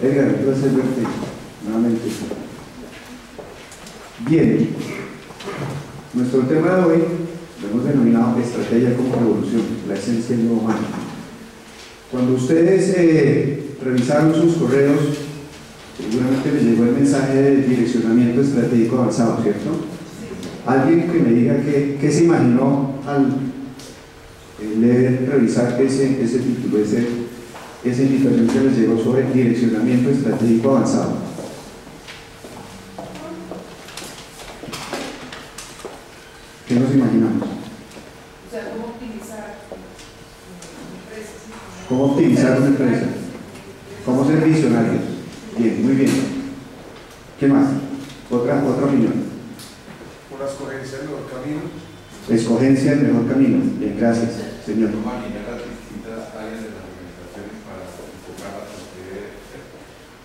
Edgar, un placer verte nuevamente. Bien, nuestro tema de hoy lo hemos denominado estrategia como revolución, la esencia del nuevo humano. Cuando ustedes revisaron sus correos, seguramente les llegó el mensaje de direccionamiento estratégico avanzado, ¿cierto? Alguien que me diga qué se imaginó al leer, revisar ese título, esa invitación que les llegó sobre direccionamiento estratégico avanzado. ¿Qué nos imaginamos? O sea, cómo optimizar empresas. ¿Cómo optimizar una empresa? ¿Cómo ser visionarios? Bien, muy bien. ¿Qué más? Otra opinión. Una escogencia del mejor camino. Escogencia del mejor camino. Bien, gracias, señor. ¿Cómo alinear las distintas áreas de las organizaciones para enfocarlas a lo que debe ser?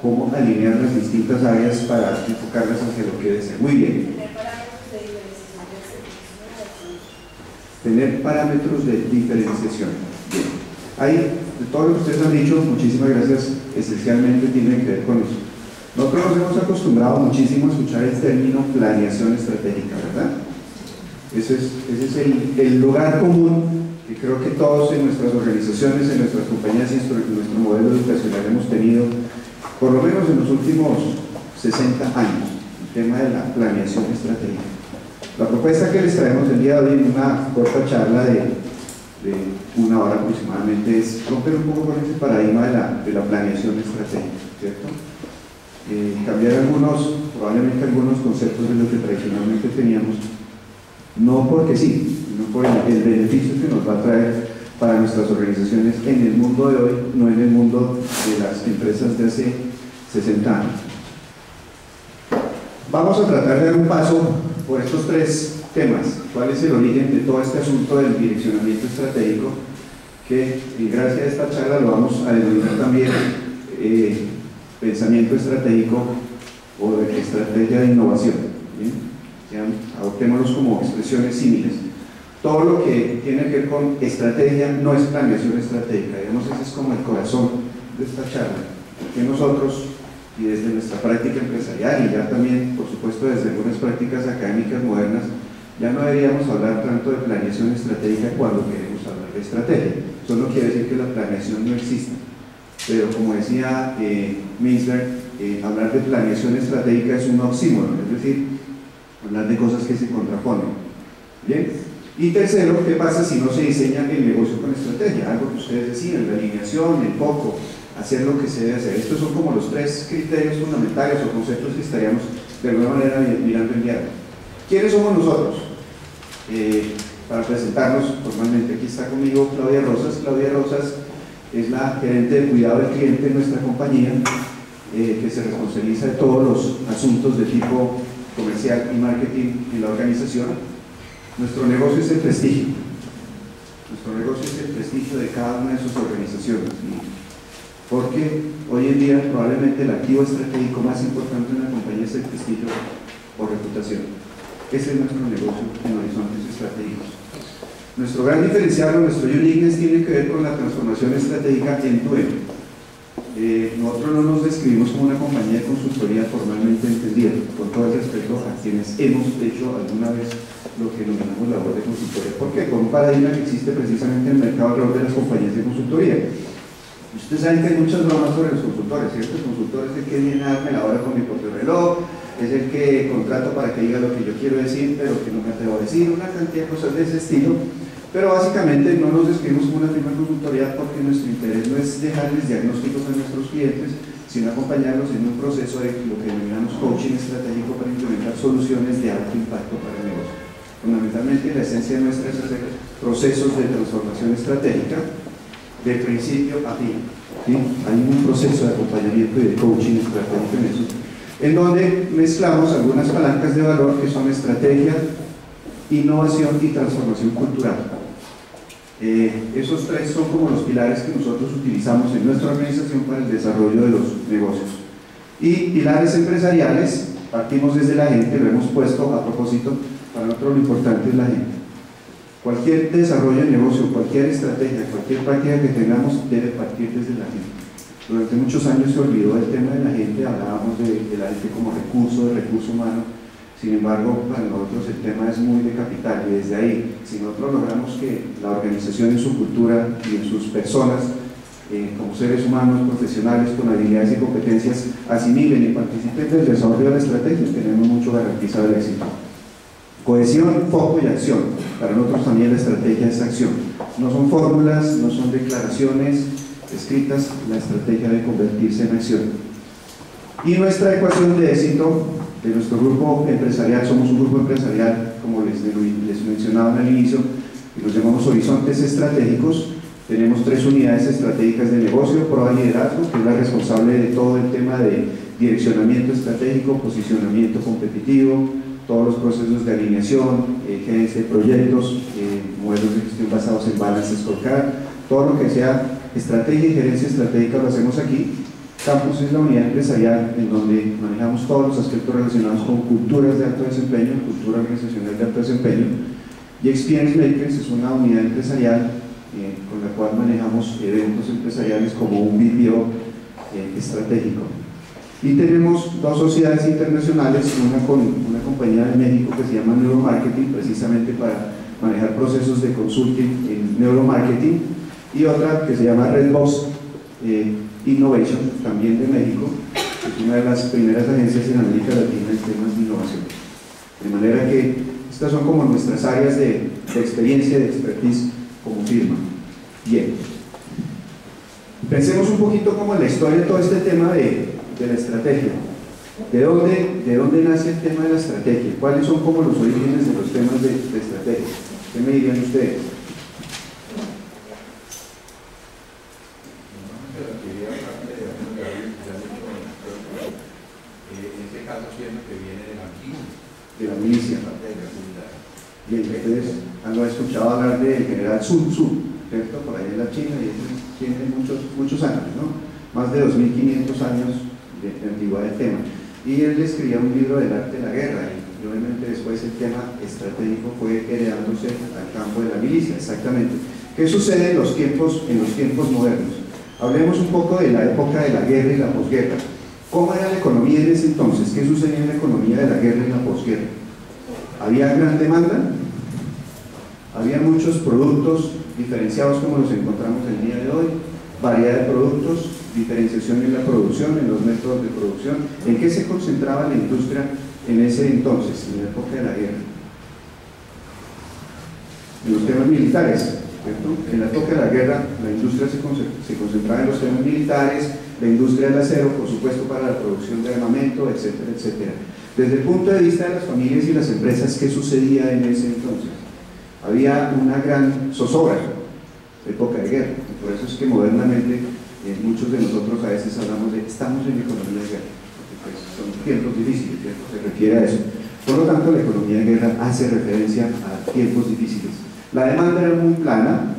¿Cómo alinear las distintas áreas para enfocarlas hacia lo que debe ser? Muy bien. Tener parámetros de diferenciación. Bien. Ahí, de todo lo que ustedes han dicho, muchísimas gracias, esencialmente tiene que ver con eso. Nosotros nos hemos acostumbrado muchísimo a escuchar el término planeación estratégica, ¿verdad? Ese es el lugar común que creo que todos en nuestras organizaciones, en nuestras compañías y en nuestro modelo educacional hemos tenido, por lo menos en los últimos 60 años, el tema de la planeación estratégica. La propuesta que les traemos el día de hoy en una corta charla de una hora aproximadamente es romper un poco con ese paradigma de la planeación estratégica, ¿cierto? Cambiar probablemente algunos conceptos de lo que tradicionalmente teníamos, no porque sí, sino por el beneficio que nos va a traer para nuestras organizaciones en el mundo de hoy, no en el mundo de las empresas de hace 60 años. Vamos a tratar de dar un paso por estos tres temas. ¿Cuál es el origen de todo este asunto del direccionamiento estratégico? Que gracias a esta charla lo vamos a denominar también pensamiento estratégico o de estrategia de innovación. Adoptémoslos como expresiones símiles. Todo lo que tiene que ver con estrategia no es planeación estratégica, digamos, ese es como el corazón de esta charla, que nosotros, y desde nuestra práctica empresarial y ya también, por supuesto, desde algunas prácticas académicas modernas, ya no deberíamos hablar tanto de planeación estratégica cuando queremos hablar de estrategia. Eso no quiere decir que la planeación no exista, pero como decía Minsberg, hablar de planeación estratégica es un oxímoron, es decir, hablar de cosas que se contraponen. ¿Bien? Y tercero, ¿qué pasa si no se diseña el negocio con estrategia? Algo que ustedes decían, la alineación, el foco, hacer lo que se debe hacer. Estos son como los tres criterios fundamentales o conceptos que estaríamos de alguna manera mirando en diálogo. ¿Quiénes somos nosotros? Para presentarnos formalmente, aquí está conmigo Claudia Rosas. Claudia Rosas es la gerente de cuidado del cliente en nuestra compañía, que se responsabiliza de todos los asuntos de tipo comercial y marketing en la organización. Nuestro negocio es el prestigio. Nuestro negocio es el prestigio de cada una de sus organizaciones. Porque hoy en día probablemente el activo estratégico más importante de una compañía es el prestigio o reputación. Ese es nuestro negocio en horizontes estratégicos. Nuestro gran diferencial o nuestro uniqueness tiene que ver con la transformación estratégica end-to-end. Nosotros no nos describimos como una compañía de consultoría formalmente entendida, con todo el respeto a quienes hemos hecho alguna vez lo que denominamos labor de consultoría. ¿Por qué? Con un paradigma que existe precisamente en el mercado alrededor de las compañías de consultoría. Ustedes saben que hay muchas bromas sobre los consultores, ¿cierto? El consultor es el que viene a darme la hora con mi propio reloj, es el que contrato para que diga lo que yo quiero decir, pero que no me atrevo a decir, una cantidad de cosas de ese estilo. Pero básicamente no nos describimos como una firma de consultoría porque nuestro interés no es dejarles diagnósticos a nuestros clientes, sino acompañarlos en un proceso de lo que denominamos coaching estratégico para implementar soluciones de alto impacto para el negocio. Fundamentalmente la esencia nuestra es hacer procesos de transformación estratégica de principio a fin. ¿Sí? Hay un proceso de acompañamiento y de coaching estratégico en eso, en donde mezclamos algunas palancas de valor que son estrategia, innovación y transformación cultural. Esos tres son como los pilares que nosotros utilizamos en nuestra organización para el desarrollo de los negocios. Y pilares empresariales, partimos desde la gente, lo hemos puesto a propósito, para nosotros lo importante es la gente. Cualquier desarrollo de negocio, cualquier estrategia, cualquier práctica que tengamos debe partir desde la gente. Durante muchos años se olvidó del tema de la gente, hablábamos de la gente como recurso, de recurso humano. Sin embargo, para nosotros el tema es muy de capital, y desde ahí, si nosotros logramos que la organización en su cultura y en sus personas, como seres humanos profesionales con habilidades y competencias, asimilen y participen del desarrollo de la estrategia, tenemos mucho garantizado el éxito. Cohesión, foco y acción. Para nosotros también la estrategia es acción. No son fórmulas, no son declaraciones escritas, la estrategia debe convertirse en acción. Y nuestra ecuación de éxito de nuestro grupo empresarial, somos un grupo empresarial, como les mencionaba al inicio, y los llamamos horizontes estratégicos. Tenemos 3 unidades estratégicas de negocio: prueba de liderazgo, que es la responsable de todo el tema de direccionamiento estratégico, posicionamiento competitivo, todos los procesos de alineación, gerencia de proyectos, modelos de gestión basados en balance scorecard, todo lo que sea estrategia y gerencia estratégica lo hacemos aquí. Campus es la unidad empresarial en donde manejamos todos los aspectos relacionados con culturas de alto desempeño, cultura organizacional de alto desempeño. Y Experience Makers es una unidad empresarial con la cual manejamos eventos empresariales como un BPO estratégico. Y tenemos 2 sociedades internacionales, una con una compañía de México que se llama Neuromarketing, precisamente para manejar procesos de consulting en neuromarketing, y otra que se llama Redbox Innovation, también de México, que es una de las primeras agencias en América Latina en temas de innovación. De manera que estas son como nuestras áreas de experiencia, de expertise como firma. Bien, pensemos un poquito como en la historia de todo este tema de la estrategia. ¿De dónde nace el tema de la estrategia? ¿Cuáles son como los orígenes de los temas de estrategia? ¿Qué me dirían ustedes? De la milicia. Bien, ustedes han escuchado hablar del general Sun Tzu, ¿cierto? Por ahí en la China, y eso tiene muchos años, ¿no? Más de 2500 años de antigüedad del tema. Y él escribía un libro del arte de la guerra, y obviamente después el tema estratégico fue heredándose al campo de la milicia, exactamente. ¿Qué sucede en los tiempos modernos? Hablemos un poco de la época de la guerra y la posguerra. ¿Cómo era la economía en ese entonces? ¿Qué sucedía en la economía de la guerra y la posguerra? ¿Había gran demanda? ¿Había muchos productos diferenciados como los encontramos el día de hoy? ¿Variedad de productos? ¿Diferenciación en la producción, en los métodos de producción? ¿En qué se concentraba la industria en ese entonces, en la época de la guerra? En los temas militares, ¿cierto? En la época de la guerra la industria se concentraba en los temas militares, la industria del acero, por supuesto, para la producción de armamento, etcétera, etcétera. Desde el punto de vista de las familias y las empresas, ¿qué sucedía en ese entonces? Había una gran zozobra, época de guerra, y por eso es que modernamente muchos de nosotros a veces hablamos de estamos en economía de guerra, porque pues, son tiempos difíciles, ¿cierto? Se refiere a eso. Por lo tanto, la economía de guerra hace referencia a tiempos difíciles. La demanda era muy plana.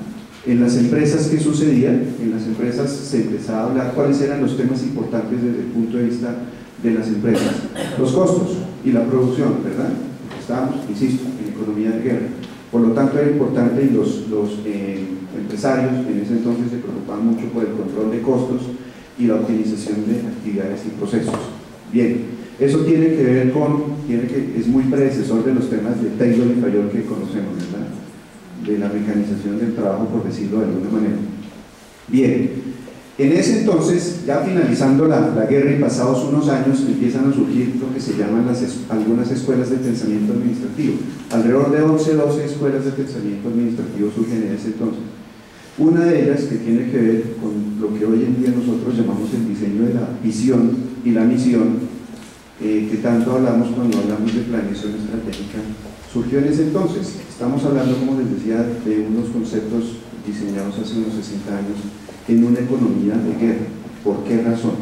En las empresas, ¿qué sucedía? En las empresas se empezaba a hablar cuáles eran los temas importantes desde el punto de vista de las empresas. Los costos y la producción, ¿verdad? Porque estábamos, insisto, en economía de guerra. Por lo tanto, era importante, y los empresarios en ese entonces se preocupaban mucho por el control de costos y la optimización de actividades y procesos. Bien, eso tiene que ver es muy predecesor de los temas de Taylor y Fayol que conocemos, ¿verdad? De la mecanización del trabajo, por decirlo de alguna manera. Bien, en ese entonces, ya finalizando la guerra y pasados unos años, empiezan a surgir lo que se llaman algunas escuelas de pensamiento administrativo. Alrededor de 11, 12 escuelas de pensamiento administrativo surgen en ese entonces. Una de ellas, que tiene que ver con lo que hoy en día nosotros llamamos el diseño de la visión y la misión, que tanto hablamos cuando hablamos de planeación estratégica, surgió en ese entonces. Estamos hablando, como les decía, de unos conceptos diseñados hace unos 60 años en una economía de guerra. ¿Por qué razón?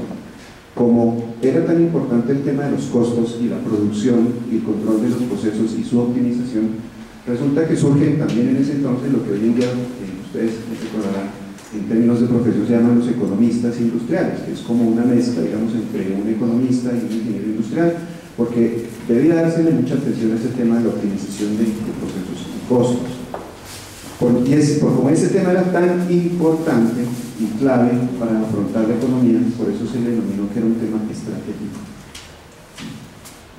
Como era tan importante el tema de los costos y la producción y el control de los procesos y su optimización, resulta que surgen también en ese entonces lo que hoy en día, ustedes recordarán, en términos de profesión se llaman los economistas industriales, que es como una mezcla, digamos, entre un economista y un ingeniero industrial, porque debía dársele mucha atención a ese tema de la optimización de procesos y costos. Como ese tema era tan importante y clave para afrontar la economía, por eso se le denominó que era un tema estratégico.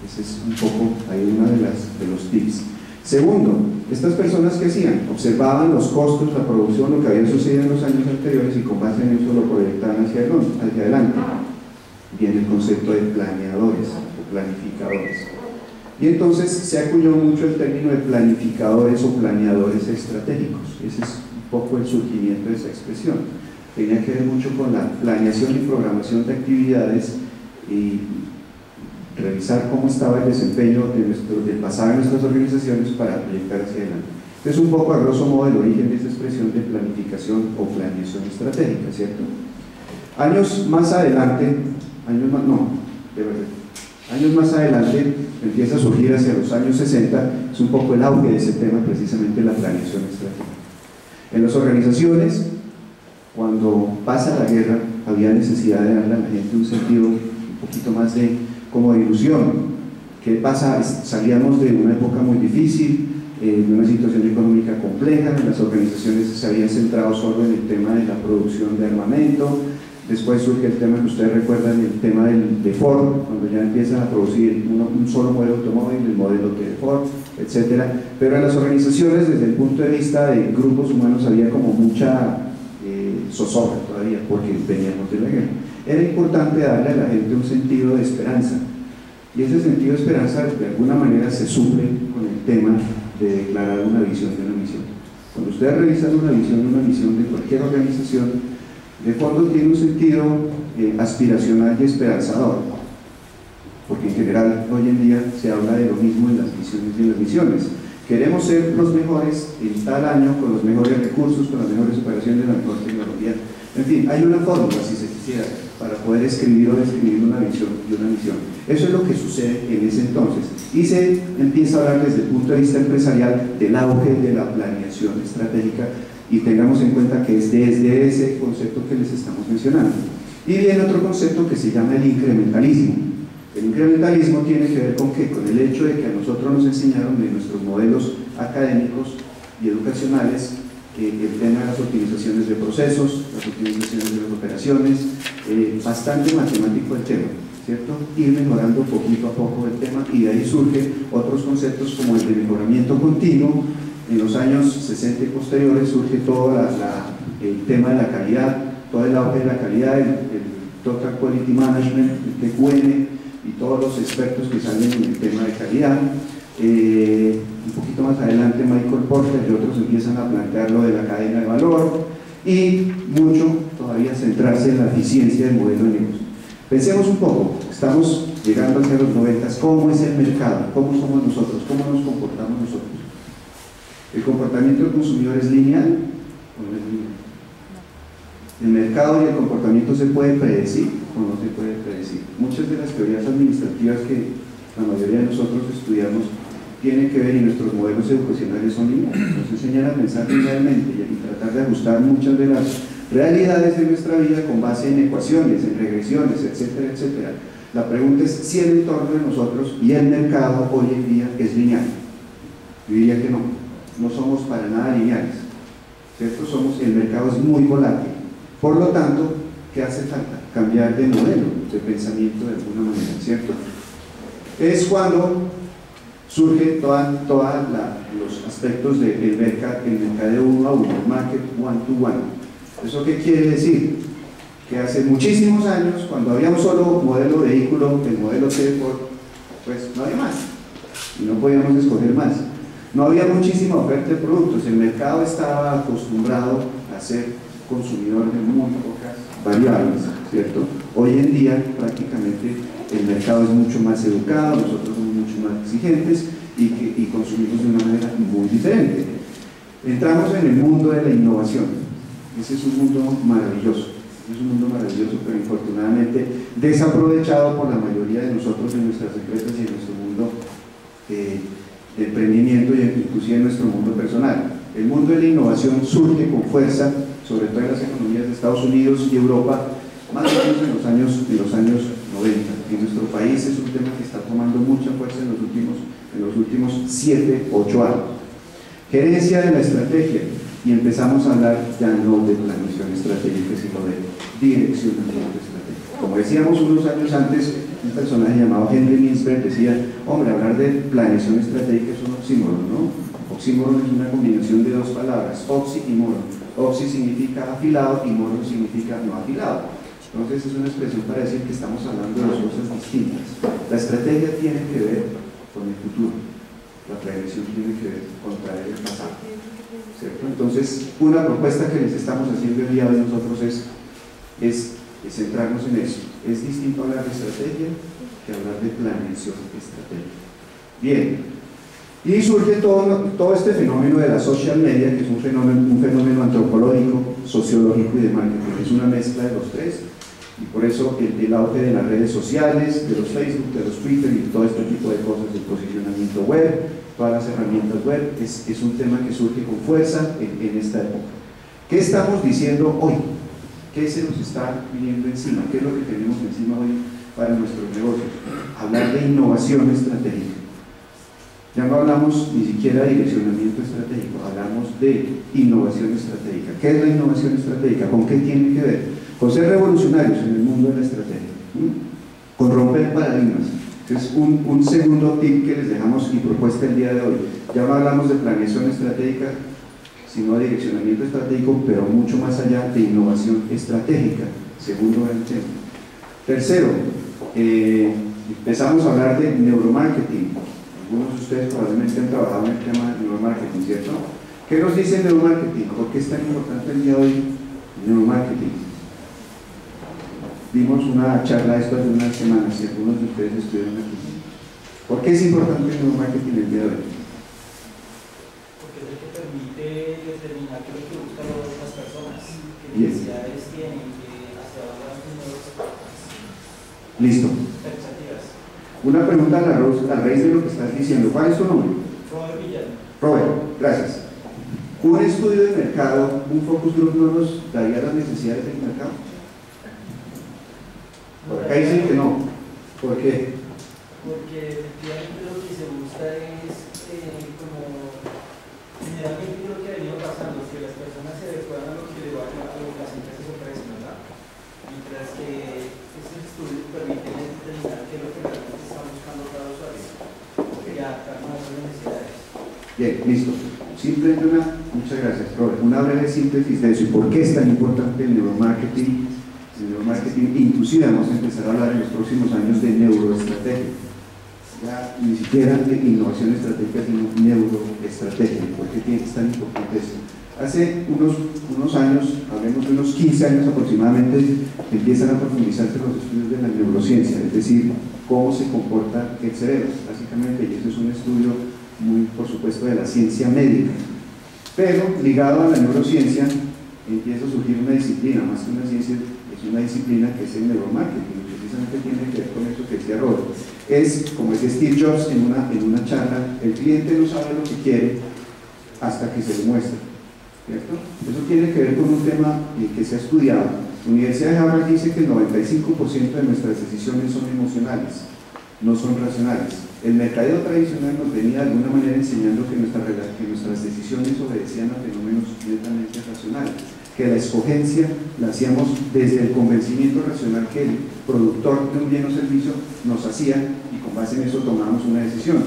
Ese es un poco ahí uno de los tips. Segundo, estas personas que hacían, observaban los costos, la producción, lo que había sucedido en los años anteriores y con base en eso lo proyectaban hacia adelante. Viene el concepto de planeadores o planificadores. Y entonces se acuñó mucho el término de planificadores o planeadores estratégicos. Ese es un poco el surgimiento de esa expresión. Tenía que ver mucho con la planeación y programación de actividades y revisar cómo estaba el desempeño del pasado en nuestras organizaciones para proyectar hacia adelante. Entonces, un poco a grosso modo el origen de esta expresión de planificación o planeación estratégica, ¿cierto? Años más adelante empieza a surgir hacia los años 60, es un poco el auge de ese tema, precisamente la planeación estratégica. En las organizaciones, cuando pasa la guerra, había necesidad de darle a la gente un sentido un poquito más de ilusión. ¿Qué pasa? Salíamos de una época muy difícil, de una situación económica compleja, las organizaciones se habían centrado solo en el tema de la producción de armamento. Después surge el tema que ustedes recuerdan, el tema de Ford, cuando ya empiezan a producir un solo modelo de automóvil, el modelo T de Ford, etc. Pero en las organizaciones, desde el punto de vista de grupos humanos, había como mucha zozobra todavía, porque veníamos de la guerra. Era importante darle a la gente un sentido de esperanza, y ese sentido de esperanza de alguna manera se suple con el tema de declarar una visión de una misión. Cuando ustedes revisan una misión de cualquier organización, de fondo tiene un sentido aspiracional y esperanzador, porque en general hoy en día se habla de lo mismo en las misiones y en las misiones. Queremos ser los mejores en tal año, con los mejores recursos, con las mejores operaciones, la mejor tecnología. En fin, hay una fórmula, si se quisiera, para poder escribir o describir una visión y una misión. Eso es lo que sucede en ese entonces. Y se empieza a hablar desde el punto de vista empresarial del auge de la planeación estratégica, y tengamos en cuenta que es desde ese concepto que les estamos mencionando. Y viene otro concepto que se llama el incrementalismo. El incrementalismo tiene que ver con ¿qué? Con el hecho de que a nosotros nos enseñaron en nuestros modelos académicos y educacionales el tema de las optimizaciones de procesos, las optimizaciones de las operaciones, bastante matemático el tema, ¿cierto? Ir mejorando poquito a poco el tema, y de ahí surgen otros conceptos como el de mejoramiento continuo. En los años 60 y posteriores surge todo el tema de la calidad, todo el auge de la calidad, el Total Quality Management, el TQM, y todos los expertos que salen en el tema de calidad. Un poquito más adelante Michael Porter y otros empiezan a plantear lo de la cadena de valor, y mucho todavía centrarse en la eficiencia del modelo de negocio. Pensemos un poco, estamos llegando hacia los 90, ¿cómo es el mercado? ¿Cómo somos nosotros? ¿Cómo nos comportamos nosotros? ¿El comportamiento del consumidor es lineal o no es lineal? ¿El mercado y el comportamiento se puede predecir o no se puede predecir? Muchas de las teorías administrativas que la mayoría de nosotros estudiamos tienen que ver, y nuestros modelos educacionales son lineales, nos enseñan a pensar linealmente y tratar de ajustar muchas de las realidades de nuestra vida con base en ecuaciones, en regresiones, etcétera, etcétera. La pregunta es si el entorno de nosotros y el mercado hoy en día es lineal. Yo diría que no somos para nada lineales, ¿cierto? El mercado es muy volátil. Por lo tanto, ¿qué hace falta? Cambiar de modelo de pensamiento de alguna manera, ¿cierto? Es cuando surge todos los aspectos del mercadeo uno a uno, el market one to one. ¿Eso qué quiere decir? Que hace muchísimos años, cuando había un solo modelo de vehículo, el modelo T, pues no había más, y no podíamos escoger más. No había muchísima oferta de productos, el mercado estaba acostumbrado a ser consumidor de muy pocas variables, ¿cierto? Hoy en día prácticamente el mercado es mucho más educado, nosotros somos mucho más exigentes y consumimos de una manera muy diferente. Entramos en el mundo de la innovación. Ese es un mundo maravilloso, pero infortunadamente desaprovechado por la mayoría de nosotros en nuestras empresas y en nuestro mundo de emprendimiento, y inclusive en nuestro mundo personal. El mundo de la innovación surge con fuerza, sobre todo en las economías de Estados Unidos y Europa, más o menos en los años 90. En nuestro país es un tema que está tomando mucha fuerza en los últimos 7, 8 años. Gerencia de la estrategia. y empezamos a hablar ya no de planeación estratégica, sino de direccionamiento estratégico. Como decíamos unos años antes, un personaje llamado Henry Mintzberg decía, hombre, hablar de planeación estratégica es un oxímoron, ¿no? Oxímoron es una combinación de dos palabras, oxi y moron. Oxi significa afilado y moron significa no afilado. Entonces es una expresión para decir que estamos hablando de dos cosas distintas. La estrategia tiene que ver con el futuro, la planeación tiene que ver con traer el pasado, ¿cierto? Entonces una propuesta que les estamos haciendo el día de nosotros es centrarnos en eso. Es distinto hablar de estrategia que hablar de planeación estratégica. Bien, y surge todo este fenómeno de la social media, que es un fenómeno antropológico, sociológico y de marketing. Es una mezcla de los tres, y por eso el auge de las redes sociales, de los Facebook, de los Twitter y todo este tipo de cosas, del posicionamiento web, todas las herramientas web, es un tema que surge con fuerza en esta época. ¿Qué estamos diciendo hoy? ¿Qué se nos está viniendo encima? ¿Qué es lo que tenemos encima hoy para nuestros negocios? Hablar de innovación estratégica. Ya no hablamos ni siquiera de direccionamiento estratégico, hablamos de innovación estratégica. ¿Qué es la innovación estratégica? ¿Con qué tiene que ver? Con ser revolucionarios en el mundo de la estrategia, con romper paradigmas. Es un segundo tip que les dejamos y propuesta el día de hoy. Ya no hablamos de planeación estratégica, sino de direccionamiento estratégico, pero mucho más allá de innovación estratégica. Segundo gran tema. Tercero, empezamos a hablar de neuromarketing. Algunos de ustedes probablemente han trabajado en el tema de neuromarketing, ¿cierto? ¿Qué nos dice el neuromarketing? ¿Por qué es tan importante el día de hoy el neuromarketing? Dimos una charla esto hace unas semanas y algunos de ustedes estuvieron aquí. ¿Por qué es importante el neuromarketing el día de hoy? Porque es el que permite determinar qué es lo que buscan las personas, qué Bien. necesidades tienen, hacia dónde van sus nuevas Listo. expectativas. Una pregunta a raíz de lo que estás diciendo. ¿Cuál es tu nombre? Robert Villano. Robert, gracias. ¿Un estudio de mercado, un focus group no nos daría las necesidades del mercado? Por acá dicen que no. ¿Por qué? Porque efectivamente lo que se busca es como generalmente lo que ha venido pasando, que las personas se adecuan a lo que las empresas ofrecen, ¿verdad? Mientras que estos estudios permiten determinar qué es lo que realmente está buscando cada usuario y adaptarnos a sus necesidades. Bien, listo. Simplemente muchas gracias, Robert. Una breve síntesis de eso y por qué es tan importante el neuromarketing. El neuromarketing, inclusive vamos a empezar a hablar en los próximos años de neuroestrategia. Ya ni siquiera de innovación estratégica, sino neuroestrategia. ¿Por qué es tan importante esto? Hace unos años, hablemos de unos 15 años aproximadamente, empiezan a profundizarse los estudios de la neurociencia, es decir, cómo se comporta el cerebro, básicamente, y eso es un estudio muy, por supuesto, de la ciencia médica. Pero, ligado a la neurociencia, empieza a surgir una disciplina, más que una ciencia, es una disciplina que es el neuromarketing, precisamente tiene que ver con eso que decía Robert. Es, como decía Steve Jobs en una charla, el cliente no sabe lo que quiere hasta que se lo muestra, ¿cierto? Eso tiene que ver con un tema que se ha estudiado. La Universidad de Harvard dice que el 95% de nuestras decisiones son emocionales, no son racionales. El mercadeo tradicional nos venía de alguna manera enseñando que nuestras decisiones obedecían a fenómenos netamente racionales, que la escogencia la hacíamos desde el convencimiento racional que el productor de un bien o servicio nos hacía y con base en eso tomábamos una decisión.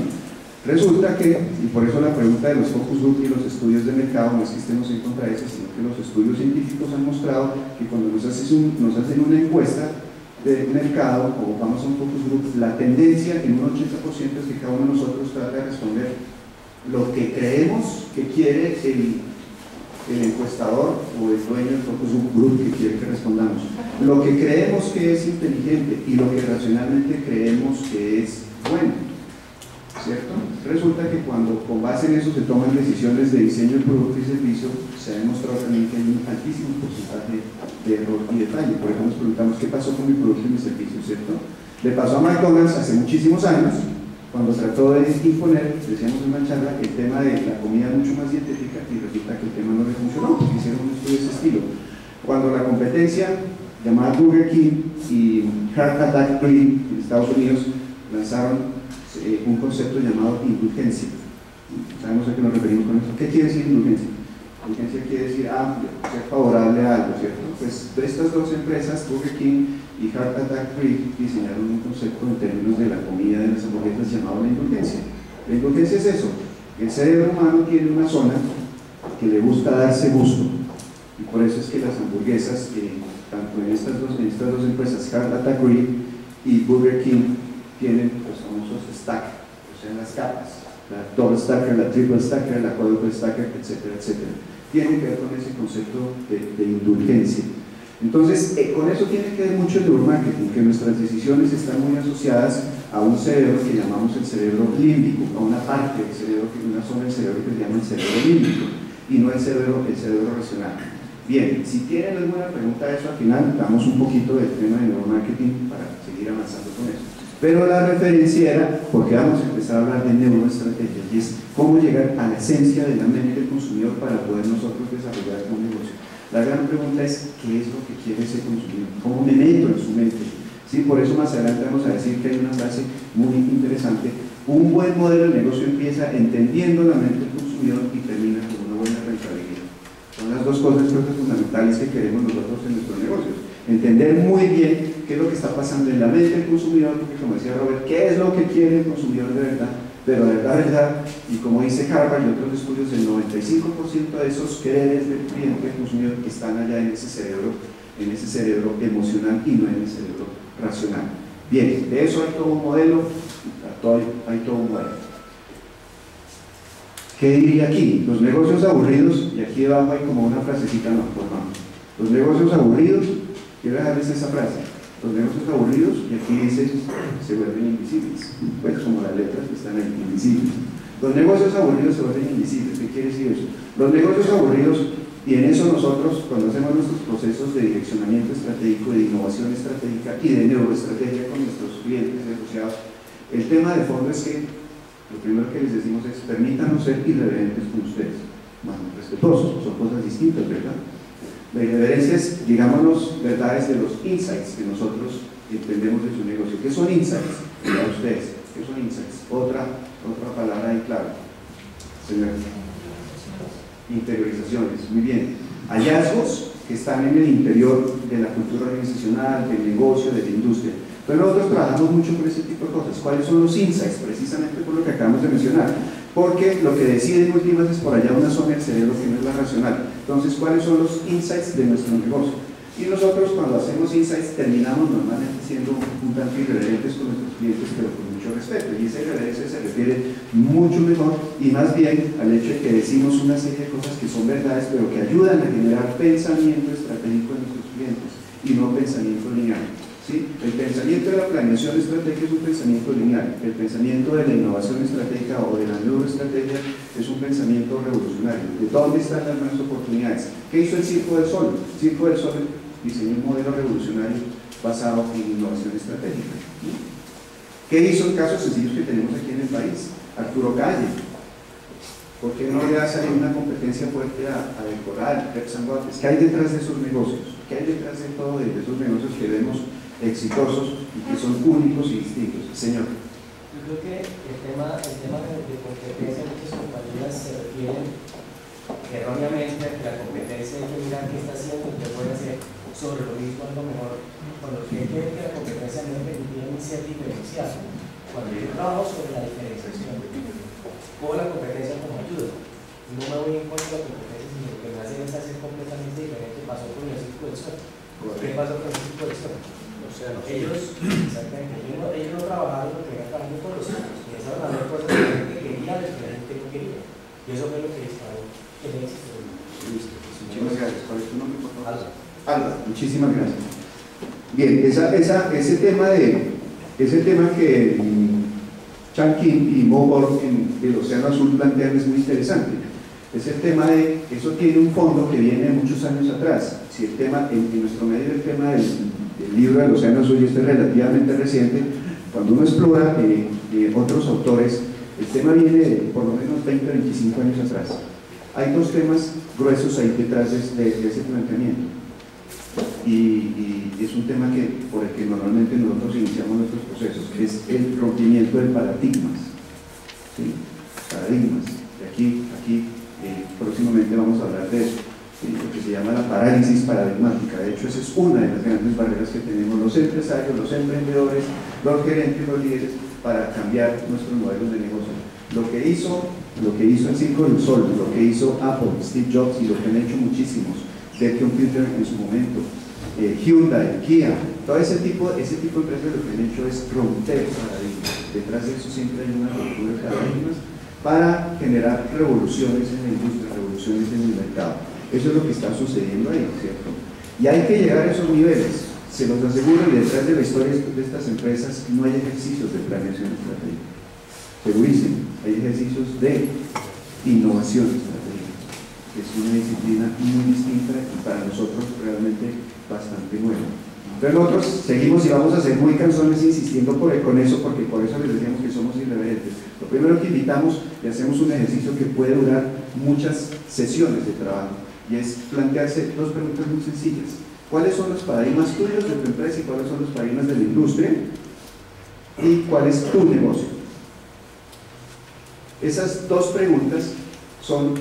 Resulta que, y por eso la pregunta de los focus group y los estudios de mercado, no es que estemos en contra de eso, sino que los estudios científicos han mostrado que cuando nos hacen una encuesta de mercado o vamos a un focus group, la tendencia en un 80% es que cada uno de nosotros trata de responder lo que creemos que quiere el encuestador o el dueño del focus group que quiere que respondamos, lo que creemos que es inteligente y lo que racionalmente creemos que es bueno, ¿cierto? Resulta que cuando con base en eso se toman decisiones de diseño de producto y servicio, se ha demostrado también que hay un altísimo porcentaje de error y de fallo. Por ejemplo, nos preguntamos qué pasó con mi producto y mi servicio, ¿cierto? Le pasó a McDonald's hace muchísimos años, cuando trató de imponer, decíamos en una charla, el tema de la comida mucho más dietética y resulta que el tema no le funcionó, porque hicieron un estudio de ese estilo. Cuando la competencia llamada Burger King y Heart Attack Grill en Estados Unidos lanzaron un concepto llamado indulgencia. Sabemos a qué nos referimos con eso. ¿Qué quiere decir indulgencia? Indulgencia quiere decir amplio, ser favorable a algo, ¿cierto? Pues estas dos empresas, Burger King y Heart Attack Free, diseñaron un concepto en términos de la comida de las hamburguesas llamado la indulgencia. La indulgencia es eso: el cerebro humano tiene una zona que le gusta darse gusto, y por eso es que las hamburguesas, tanto en estas dos empresas, Heart Attack Free y Burger King, tienen los famosos stack, o sea, las capas, la double stacker, la triple stacker, la quadruple stacker, etcétera, etcétera. Tiene que ver con ese concepto de indulgencia. Entonces, con eso tiene que ver mucho el neuromarketing, que nuestras decisiones están muy asociadas a un cerebro que llamamos el cerebro límbico, a una parte del cerebro, una zona del cerebro que se llama el cerebro límbico, y no el cerebro racional. Bien, si tienen alguna pregunta de eso al final, damos un poquito del tema de neuromarketing para seguir avanzando con eso. Pero la referencia era, porque vamos a empezar a hablar de neuroestrategias, y es cómo llegar a la esencia de la mente del consumidor para poder nosotros desarrollar un negocio. La gran pregunta es, ¿qué es lo que quiere ese consumidor? ¿Cómo me meto en su mente? ¿Sí? Por eso más adelante vamos a decir que hay una frase muy interesante: un buen modelo de negocio empieza entendiendo la mente del consumidor y termina con una buena rentabilidad. Son las dos cosas, creo que, fundamentales que queremos nosotros en nuestros negocios. Entender muy bien qué es lo que está pasando en la mente del consumidor, porque, como decía Robert, qué es lo que quiere el consumidor de verdad, pero de verdad, y como dice Harvard y otros estudios, el 95% de esos quereres del cliente, del consumidor, están allá en ese cerebro emocional y no en el cerebro racional. Bien, de eso hay todo un modelo, hay todo un modelo. ¿Qué diría aquí? Los negocios aburridos, y aquí debajo hay como una frasecita, no, por favor. Los negocios aburridos, quiero dejarles esa frase: los negocios aburridos, y aquí dice, se vuelven invisibles, pues como las letras que están ahí, invisibles. Los negocios aburridos se vuelven invisibles. ¿Qué quiere decir eso? Los negocios aburridos, y en eso nosotros, cuando hacemos nuestros procesos de direccionamiento estratégico, de innovación estratégica y de neuroestrategia con nuestros clientes y asociados, el tema de fondo es que lo primero que les decimos es: permítanos ser irreverentes con ustedes, más respetuosos, son cosas distintas, ¿verdad? La irreverencia es, digámonos, verdades de los insights que nosotros entendemos de su negocio. ¿Qué son insights? Para ustedes, ¿qué son insights? Otra palabra ahí clave, señor. Interiorizaciones, muy bien. Hallazgos que están en el interior de la cultura organizacional, del negocio, de la industria. Pero nosotros trabajamos mucho con ese tipo de cosas. ¿Cuáles son los insights? Precisamente por lo que acabamos de mencionar. Porque lo que decide en últimas es por allá una zona del cerebro que no es la racional. Entonces, ¿cuáles son los insights de nuestro negocio? Y nosotros, cuando hacemos insights, terminamos normalmente siendo un tanto irreverentes con nuestros clientes, pero con mucho respeto. Y esa irreverencia se refiere mucho mejor y más bien al hecho de que decimos una serie de cosas que son verdades, pero que ayudan a generar pensamiento estratégico en nuestros clientes y no pensamiento lineal. ¿Sí? El pensamiento de la planeación estratégica es un pensamiento lineal. El pensamiento de la innovación estratégica o de la neuroestrategia es un pensamiento revolucionario. ¿De dónde están las nuevas oportunidades? ¿Qué hizo el Circo del Sol? El Circo del Sol diseñó un modelo revolucionario basado en innovación estratégica. ¿Qué hizo en casos sencillos que tenemos aquí en el país? Arturo Calle. ¿Por qué no le da salir una competencia fuerte a Decoral, Pepsi and Waters? ¿Qué hay detrás de esos negocios? ¿Qué hay detrás de todo de esos negocios que vemos exitosos y que son únicos y distintos? Señor. Yo creo que el tema de competencia, muchas compañías se refieren erróneamente a que la competencia hay que mirar qué está haciendo y qué puede hacer sobre lo mismo, es lo mejor. Cuando quiere que la competencia me permitiera ser diferencial, cuando yo trabajo sobre la diferenciación, pongo la competencia como ayuda. No me voy en contra de la competencia, sino que me hace es hacer completamente diferente. Pasó con el Circo del Sol. ¿Qué pasó con el Circo del Sol? Ellos no trabajaron lo que era trabajando con los otros, empezaron a ver cosas que la gente quería, las que la gente no quería, y eso fue lo que les trajo el éxito. Listo, muchísimas gracias. ¿Cuál es tu nombre, por favor? Alba, muchísimas gracias. Bien, ese tema que Chan Kim y Mo Borg en el Océano Azul plantean es muy interesante. Es el tema de, eso tiene un fondo que viene de muchos años atrás. Si el tema, en nuestro medio, el tema del libro del Océano Azul, y este es relativamente reciente, cuando uno explora otros autores, el tema viene de por lo menos 20 o 25 años atrás. Hay dos temas gruesos ahí detrás de ese planteamiento. Y es un tema por el que normalmente nosotros iniciamos nuestros procesos, que es el rompimiento de paradigmas. ¿Sí? Paradigmas. De aquí, próximamente vamos a hablar de eso, lo que se llama la parálisis paradigmática. De hecho, esa es una de las grandes barreras que tenemos los empresarios, los emprendedores, los gerentes, los líderes, para cambiar nuestros modelos de negocio. Lo que hizo el Circo del Sol, lo que hizo Apple, Steve Jobs, y lo que han hecho muchísimos, Dell Computer en su momento, Hyundai, Kia, todo ese tipo de empresas, lo que han hecho es romper paradigmas. Detrás de eso siempre hay una ruptura de paradigmas para generar revoluciones en la industria, revoluciones en el mercado. Eso es lo que está sucediendo ahí, ¿cierto? Y hay que llegar a esos niveles, se los aseguro, y detrás de la historia de estas empresas no hay ejercicios de planeación estratégica, segurísimo, hay ejercicios de innovación estratégica, que es una disciplina muy distinta y para nosotros realmente bastante nueva. Entonces nosotros seguimos y vamos a ser muy cansones insistiendo con eso, porque por eso les decíamos que somos irreverentes. Lo primero que invitamos y hacemos un ejercicio que puede durar muchas sesiones de trabajo, y es plantearse dos preguntas muy sencillas. ¿Cuáles son los paradigmas tuyos de tu empresa y cuáles son los paradigmas de la industria? ¿Y cuál es tu negocio? Esas dos preguntas son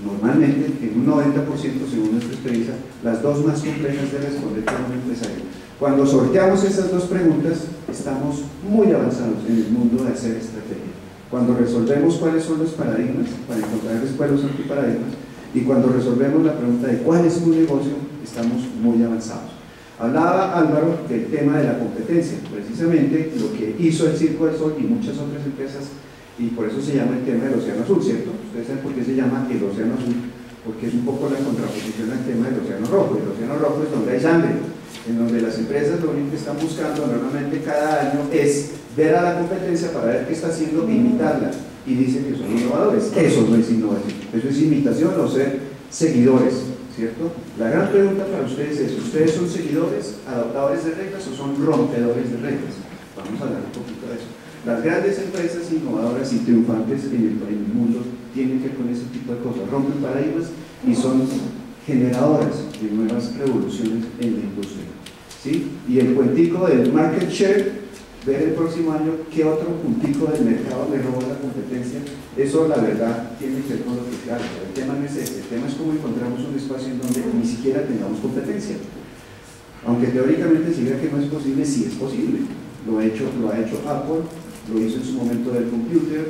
normalmente, en un 90% según nuestra experiencia, las dos más complejas de responder para un empresario. Cuando sorteamos esas dos preguntas, estamos muy avanzados en el mundo de hacer estrategia. Cuando resolvemos cuáles son los paradigmas, para encontrar después los antiparadigmas, y cuando resolvemos la pregunta de cuál es tu negocio, estamos muy avanzados. Hablaba Álvaro del tema de la competencia, precisamente lo que hizo el Circo del Sol y muchas otras empresas, y por eso se llama el tema del océano azul, ¿cierto? Ustedes saben por qué se llama el océano azul, porque es un poco la contraposición al tema del océano rojo. El océano rojo es donde hay sangre, en donde las empresas lo único que están buscando normalmente cada año es ver a la competencia para ver qué está haciendo e imitarla, y dicen que son innovadores. Eso no es innovación, eso es imitación o ser seguidores, ¿cierto? La gran pregunta para ustedes es: ¿ustedes son seguidores, adaptadores de reglas o son rompedores de reglas? Vamos a hablar un poquito de eso. Las grandes empresas innovadoras y triunfantes en el mundo tienen que ver con ese tipo de cosas, rompen paradigmas y son generadoras de nuevas revoluciones en la industria, ¿sí? Y el cuentico del market share, ver el próximo año qué otro puntico del mercado le roba la competencia, eso la verdad tiene que ver con lo que se hace. El tema no es ese, el tema es cómo encontramos un espacio en donde ni siquiera tengamos competencia. Aunque teóricamente se diga que no es posible, sí es posible. Lo ha hecho Apple, lo hizo en su momento Dell Computer,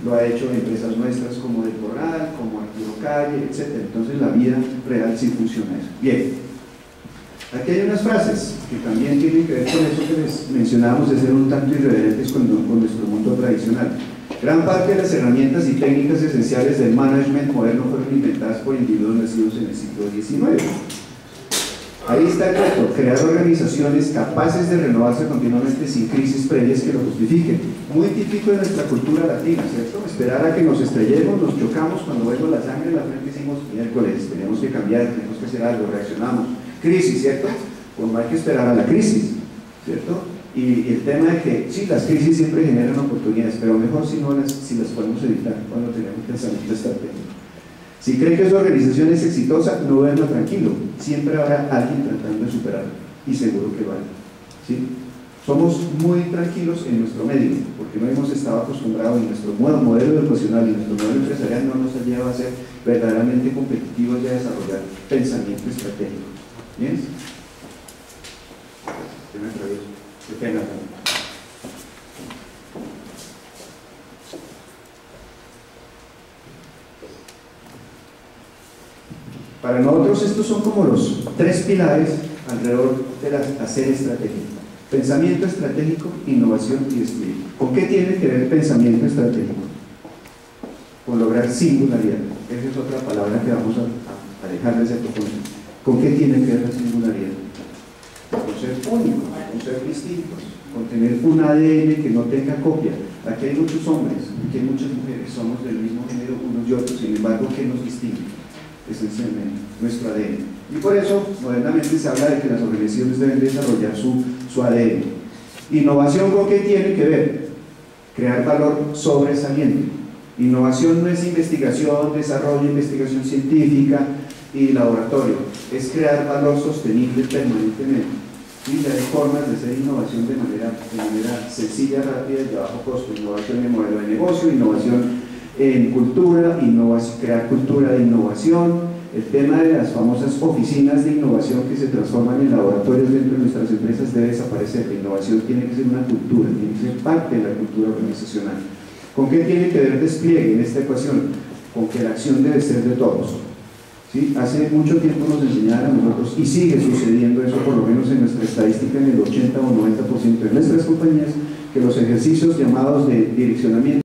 lo ha hecho empresas nuestras como Del Corral, como Arturo Calle, etc. Entonces la vida real sí funciona eso. Bien, aquí hay unas frases que también tienen que ver con eso que les mencionábamos de ser un tanto irreverentes con nuestro mundo tradicional. Gran parte de las herramientas y técnicas esenciales del management moderno fueron inventadas por individuos nacidos en el siglo XIX. Ahí está el reto: crear organizaciones capaces de renovarse continuamente sin crisis previas que lo justifiquen. Muy típico de nuestra cultura latina, ¿cierto? Esperar a que nos estrellemos, nos chocamos, cuando vemos la sangre en la frente decimos: miércoles, tenemos que cambiar, tenemos que hacer algo, reaccionamos. Crisis, ¿cierto? Pues no hay que esperar a la crisis, ¿cierto? Y el tema de que, sí, las crisis siempre generan oportunidades, pero mejor si las podemos evitar cuando tenemos pensamiento estratégico. Si cree que su organización es exitosa, no duerma tranquilo, siempre habrá alguien tratando de superarlo, y seguro que vale, ¿sí? Somos muy tranquilos en nuestro medio, porque no hemos estado acostumbrados, y nuestro modelo educacional y nuestro modelo empresarial no nos ha llevado a ser verdaderamente competitivos y a desarrollar pensamiento estratégico. ¿Bien? Qué pena. Para nosotros estos son como los tres pilares alrededor de hacer estratégico: pensamiento estratégico, innovación y despliegue. ¿Con qué tiene que ver el pensamiento estratégico? Con lograr singularidad. Esa es otra palabra que vamos a dejar de ese propósito. ¿Con qué tiene que ver la singularidad? Con ser únicos, con ser distintos, con tener un ADN que no tenga copia. Aquí hay muchos hombres, aquí hay muchas mujeres, somos del mismo género unos y otros, sin embargo, ¿qué nos distingue? Esencialmente, nuestro ADN. Y por eso, modernamente se habla de que las organizaciones deben desarrollar su ADN. Innovación, ¿con qué tiene que ver? Crear valor sobresaliente. Innovación no es investigación, desarrollo, investigación científica y laboratorio, es crear valor sostenible permanentemente. Y hay formas de hacer innovación de manera sencilla, rápida y de bajo costo. Innovación en modelo de negocio, innovación en cultura, crear cultura de innovación, el tema de las famosas oficinas de innovación que se transforman en laboratorios dentro de nuestras empresas debe desaparecer. La innovación tiene que ser una cultura, tiene que ser parte de la cultura organizacional. ¿Con qué tiene que ver despliegue en esta ecuación? Con que la acción debe ser de todos. ¿Sí? Hace mucho tiempo nos enseñaron a nosotros, y sigue sucediendo eso, por lo menos en nuestra estadística, en el 80 o 90% de nuestras compañías, que los ejercicios llamados de direccionamiento